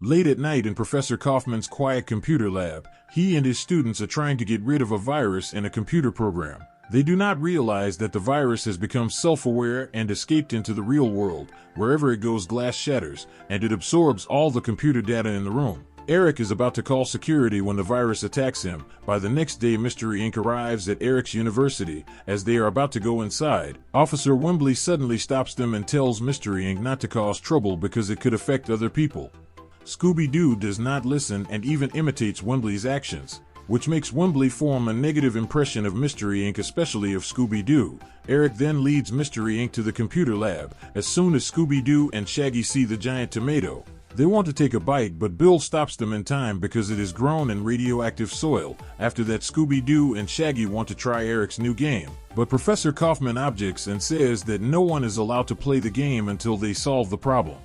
Late at night in Professor Kaufman's quiet computer lab, he and his students are trying to get rid of a virus in a computer program. They do not realize that the virus has become self-aware and escaped into the real world. Wherever it goes, glass shatters, and it absorbs all the computer data in the room. Eric is about to call security when the virus attacks him. By the next day, Mystery Inc. arrives at Eric's university. As they are about to go inside, Officer Wembley suddenly stops them and tells Mystery Inc. not to cause trouble because it could affect other people. Scooby-Doo does not listen and even imitates Wembley's actions, which makes Wembley form a negative impression of Mystery Inc., especially of Scooby-Doo. Eric then leads Mystery Inc. to the computer lab. As soon as Scooby-Doo and Shaggy see the giant tomato, they want to take a bite, but Bill stops them in time because it is grown in radioactive soil. After that, Scooby-Doo and Shaggy want to try Eric's new game, but Professor Kaufman objects and says that no one is allowed to play the game until they solve the problem.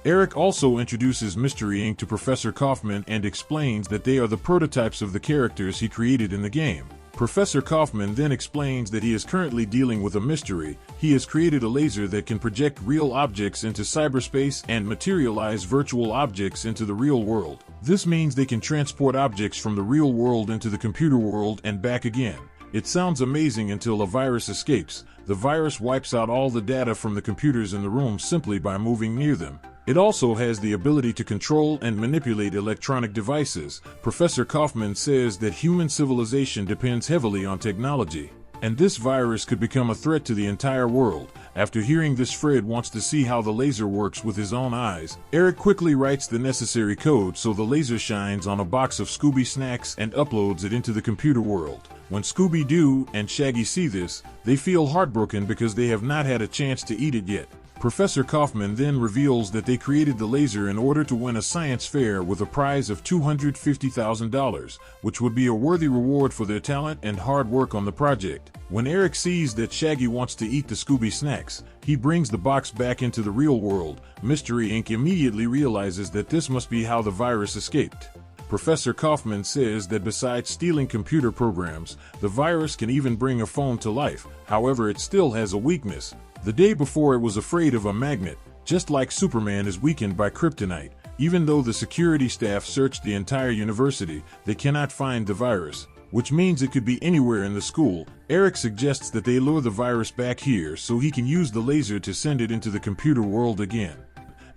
Eric also introduces Mystery Inc. to Professor Kaufman and explains that they are the prototypes of the characters he created in the game. Professor Kaufman then explains that he is currently dealing with a mystery. He has created a laser that can project real objects into cyberspace and materialize virtual objects into the real world. This means they can transport objects from the real world into the computer world and back again. It sounds amazing until a virus escapes. The virus wipes out all the data from the computers in the room simply by moving near them. It also has the ability to control and manipulate electronic devices. Professor Kaufman says that human civilization depends heavily on technology, and this virus could become a threat to the entire world. After hearing this, Fred wants to see how the laser works with his own eyes. Eric quickly writes the necessary code so the laser shines on a box of Scooby snacks and uploads it into the computer world. When Scooby-Doo and Shaggy see this, they feel heartbroken because they have not had a chance to eat it yet. Professor Kaufman then reveals that they created the laser in order to win a science fair with a prize of $250,000, which would be a worthy reward for their talent and hard work on the project. When Eric sees that Shaggy wants to eat the Scooby snacks, he brings the box back into the real world. Mystery Inc. immediately realizes that this must be how the virus escaped. Professor Kaufman says that besides stealing computer programs, the virus can even bring a phone to life. However, it still has a weakness. The day before, it was afraid of a magnet, just like Superman is weakened by kryptonite. Even though the security staff searched the entire university, they cannot find the virus, which means it could be anywhere in the school. Eric suggests that they lure the virus back here so he can use the laser to send it into the computer world again.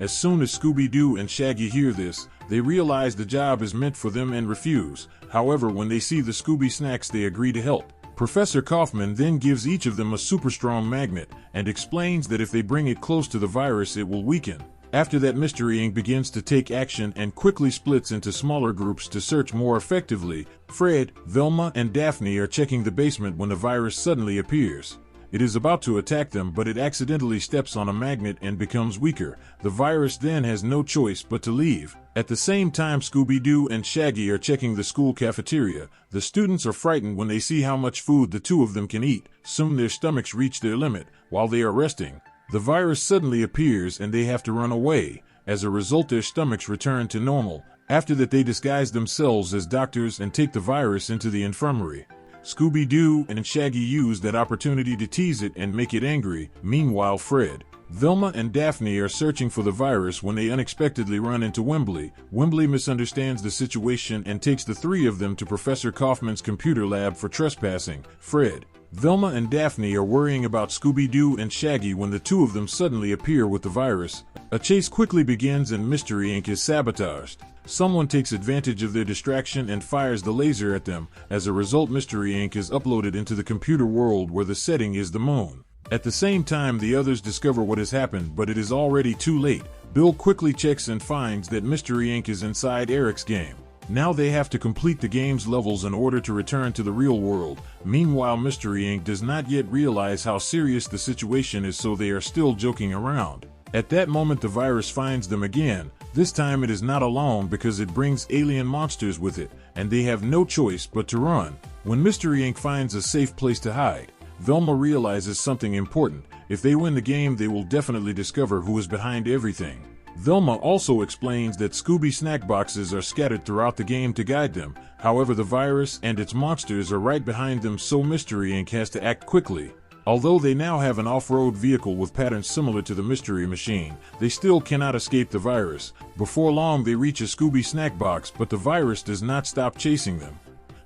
As soon as Scooby-Doo and Shaggy hear this, they realize the job is meant for them and refuse. However, when they see the Scooby snacks, they agree to help. Professor Kaufman then gives each of them a super strong magnet and explains that if they bring it close to the virus, it will weaken. After that, Mystery Inc. begins to take action and quickly splits into smaller groups to search more effectively. Fred, Velma, and Daphne are checking the basement when the virus suddenly appears. It is about to attack them, but it accidentally steps on a magnet and becomes weaker. The virus then has no choice but to leave. At the same time, Scooby-Doo and Shaggy are checking the school cafeteria. The students are frightened when they see how much food the two of them can eat. Soon their stomachs reach their limit. While they are resting, the virus suddenly appears and they have to run away. As a result, their stomachs return to normal. After that, they disguise themselves as doctors and take the virus into the infirmary. Scooby-Doo and Shaggy use that opportunity to tease it and make it angry. Meanwhile, Fred, Velma, and Daphne are searching for the virus when they unexpectedly run into Wembley. Wembley misunderstands the situation and takes the three of them to Professor Kaufman's computer lab for trespassing. Fred, Velma, and Daphne are worrying about Scooby-Doo and Shaggy when the two of them suddenly appear with the virus. A chase quickly begins and Mystery Inc. is sabotaged. Someone takes advantage of their distraction and fires the laser at them. As a result, Mystery Inc. is uploaded into the computer world where the setting is the moon. At the same time, the others discover what has happened, but it is already too late. Bill quickly checks and finds that Mystery Inc. is inside Eric's game. Now they have to complete the game's levels in order to return to the real world. Meanwhile, Mystery Inc. does not yet realize how serious the situation is, so they are still joking around. At that moment, the virus finds them again. This time it is not alone because it brings alien monsters with it, and they have no choice but to run. When Mystery Inc. finds a safe place to hide, Velma realizes something important. If they win the game, they will definitely discover who is behind everything. Velma also explains that Scooby snack boxes are scattered throughout the game to guide them. However, the virus and its monsters are right behind them, so Mystery Inc. has to act quickly. Although they now have an off-road vehicle with patterns similar to the Mystery Machine, they still cannot escape the virus. Before long they reach a Scooby snack box, but the virus does not stop chasing them.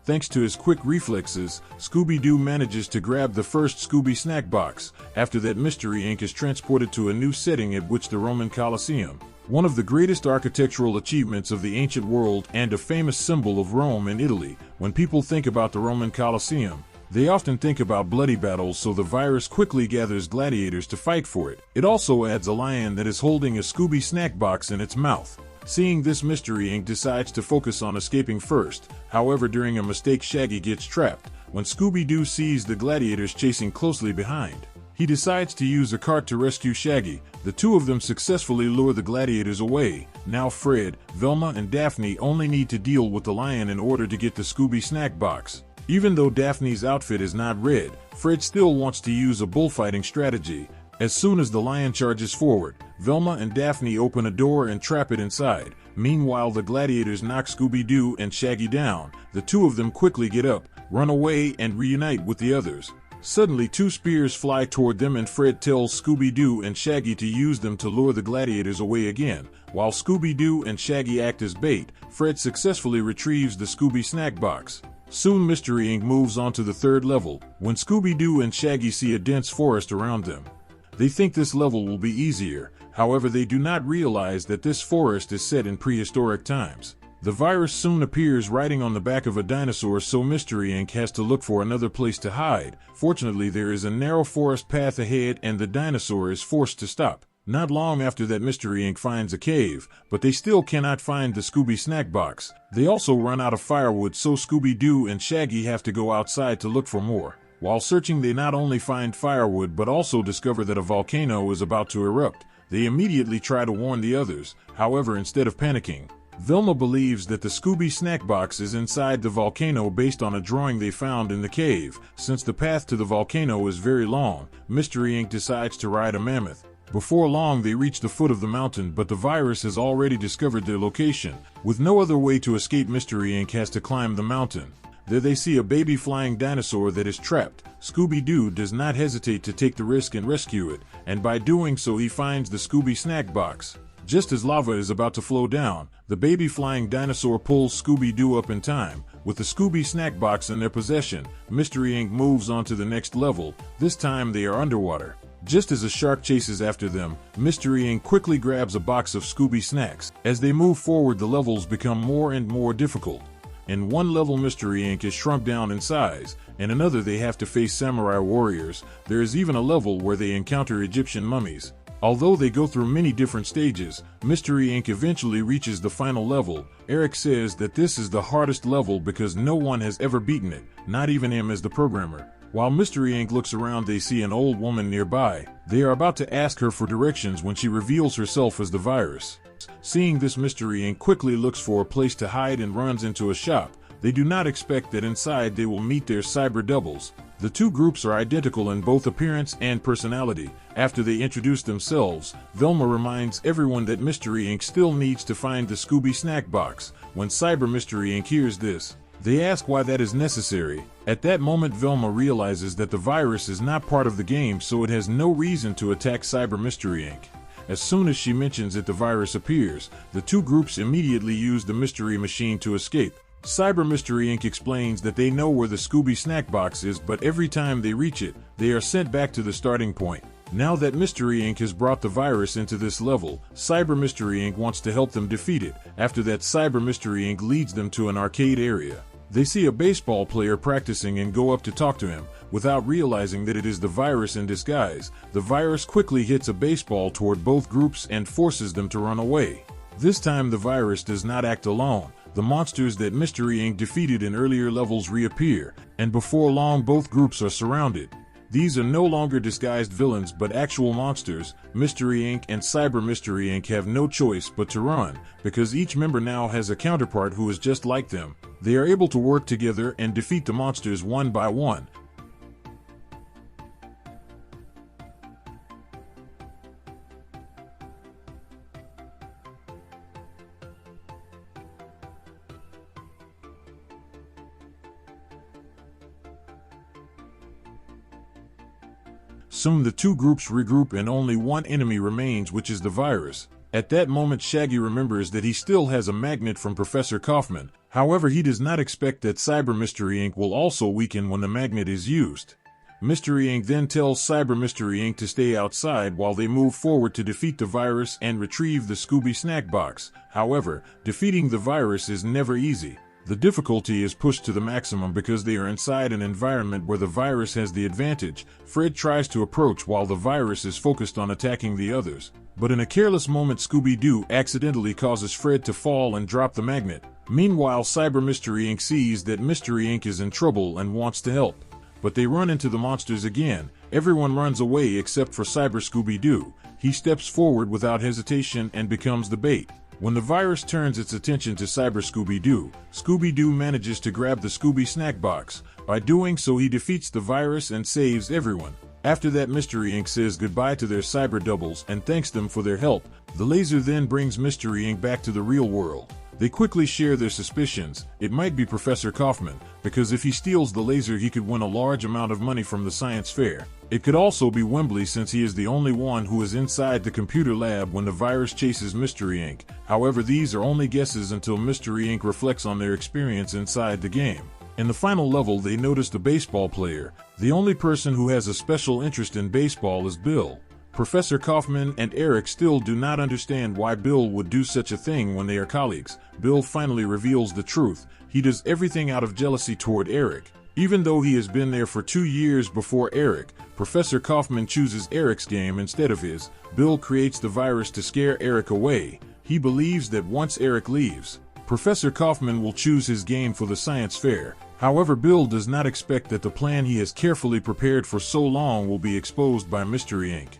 Thanks to his quick reflexes, Scooby-Doo manages to grab the first Scooby snack box. After that, Mystery Inc. is transported to a new setting at which the Roman Colosseum, one of the greatest architectural achievements of the ancient world and a famous symbol of Rome in Italy. When people think about the Roman Colosseum, they often think about bloody battles, so the virus quickly gathers gladiators to fight for it. It also adds a lion that is holding a Scooby snack box in its mouth. Seeing this, Mystery Inc. decides to focus on escaping first. However, during a mistake, Shaggy gets trapped. When Scooby-Doo sees the gladiators chasing closely behind, he decides to use a cart to rescue Shaggy. The two of them successfully lure the gladiators away. Now Fred, Velma, and Daphne only need to deal with the lion in order to get the Scooby snack box. Even though Daphne's outfit is not red, Fred still wants to use a bullfighting strategy. As soon as the lion charges forward, Velma and Daphne open a door and trap it inside. Meanwhile, the gladiators knock Scooby-Doo and Shaggy down. The two of them quickly get up, run away, and reunite with the others. Suddenly, two spears fly toward them, and Fred tells Scooby-Doo and Shaggy to use them to lure the gladiators away again. While Scooby-Doo and Shaggy act as bait, Fred successfully retrieves the Scooby snack box. Soon Mystery Inc. moves on to the third level, when Scooby-Doo and Shaggy see a dense forest around them. They think this level will be easier, however they do not realize that this forest is set in prehistoric times. The virus soon appears riding on the back of a dinosaur, so Mystery Inc. has to look for another place to hide. Fortunately, there is a narrow forest path ahead and the dinosaur is forced to stop. Not long after that, Mystery Inc. finds a cave, but they still cannot find the Scooby snack box. They also run out of firewood, so Scooby-Doo and Shaggy have to go outside to look for more. While searching, they not only find firewood but also discover that a volcano is about to erupt. They immediately try to warn the others. However, instead of panicking, Velma believes that the Scooby snack box is inside the volcano based on a drawing they found in the cave. Since the path to the volcano is very long, Mystery Inc. decides to ride a mammoth. Before long, they reach the foot of the mountain, but the virus has already discovered their location. With no other way to escape, Mystery Inc. has to climb the mountain. There they see a baby flying dinosaur that is trapped. Scooby-Doo does not hesitate to take the risk and rescue it, and by doing so he finds the Scooby snack box. Just as lava is about to flow down, the baby flying dinosaur pulls Scooby-Doo up in time. With the Scooby snack box in their possession, Mystery Inc. moves on to the next level. This time they are underwater. Just as a shark chases after them, Mystery Inc. quickly grabs a box of Scooby snacks. As they move forward, the levels become more and more difficult. In one level, Mystery Inc. is shrunk down in size. In another, they have to face samurai warriors. There is even a level where they encounter Egyptian mummies. Although they go through many different stages, Mystery Inc. eventually reaches the final level. Eric says that this is the hardest level because no one has ever beaten it, not even him as the programmer. While Mystery Inc. looks around, they see an old woman nearby. They are about to ask her for directions when she reveals herself as the virus. Seeing this, Mystery Inc. quickly looks for a place to hide and runs into a shop. They do not expect that inside they will meet their cyber doubles. The two groups are identical in both appearance and personality. After they introduce themselves, Velma reminds everyone that Mystery Inc. still needs to find the Scooby snack box. When Cyber Mystery Inc. hears this, they ask why that is necessary. At that moment, Velma realizes that the virus is not part of the game, so it has no reason to attack Cyber Mystery Inc. As soon as she mentions it, the virus appears. The two groups immediately use the Mystery Machine to escape. Cyber Mystery Inc. explains that they know where the Scooby snack box is, but every time they reach it, they are sent back to the starting point. Now that Mystery Inc. has brought the virus into this level, Cyber Mystery Inc. wants to help them defeat it. After that, Cyber Mystery Inc. leads them to an arcade area. They see a baseball player practicing and go up to talk to him. Without realizing that it is the virus in disguise, the virus quickly hits a baseball toward both groups and forces them to run away. This time the virus does not act alone. The monsters that Mystery Inc. defeated in earlier levels reappear, and before long both groups are surrounded. These are no longer disguised villains but actual monsters. Mystery Inc. and Cyber Mystery Inc. have no choice but to run, because each member now has a counterpart who is just like them. They are able to work together and defeat the monsters one by one. Soon the two groups regroup and only one enemy remains, which is the virus. At that moment, Shaggy remembers that he still has a magnet from Professor Kaufman. However, he does not expect that Cyber Mystery Inc. will also weaken when the magnet is used. Mystery Inc. then tells Cyber Mystery Inc. to stay outside while they move forward to defeat the virus and retrieve the Scooby snack box. However, defeating the virus is never easy. The difficulty is pushed to the maximum because they are inside an environment where the virus has the advantage. Fred tries to approach while the virus is focused on attacking the others. But in a careless moment, Scooby-Doo accidentally causes Fred to fall and drop the magnet. Meanwhile, Cyber Mystery Inc. sees that Mystery Inc. is in trouble and wants to help. But they run into the monsters again. Everyone runs away except for Cyber Scooby-Doo. He steps forward without hesitation and becomes the bait. When the virus turns its attention to Cyber Scooby-Doo, Scooby-Doo manages to grab the Scooby snack box. By doing so, he defeats the virus and saves everyone. After that, Mystery Inc. says goodbye to their cyber doubles and thanks them for their help. The laser then brings Mystery Inc. back to the real world. They quickly share their suspicions. It might be Professor Kaufman, because if he steals the laser, he could win a large amount of money from the science fair. It could also be Wembley, since he is the only one who is inside the computer lab when the virus chases Mystery Inc. However, these are only guesses until Mystery Inc. reflects on their experience inside the game. In the final level, they notice the baseball player. The only person who has a special interest in baseball is Bill. Professor Kaufman and Eric still do not understand why Bill would do such a thing when they are colleagues. Bill finally reveals the truth. He does everything out of jealousy toward Eric. Even though he has been there for 2 years before Eric, Professor Kaufman chooses Eric's game instead of his. Bill creates the virus to scare Eric away. He believes that once Eric leaves, Professor Kaufman will choose his game for the science fair. However, Bill does not expect that the plan he has carefully prepared for so long will be exposed by Mystery Inc.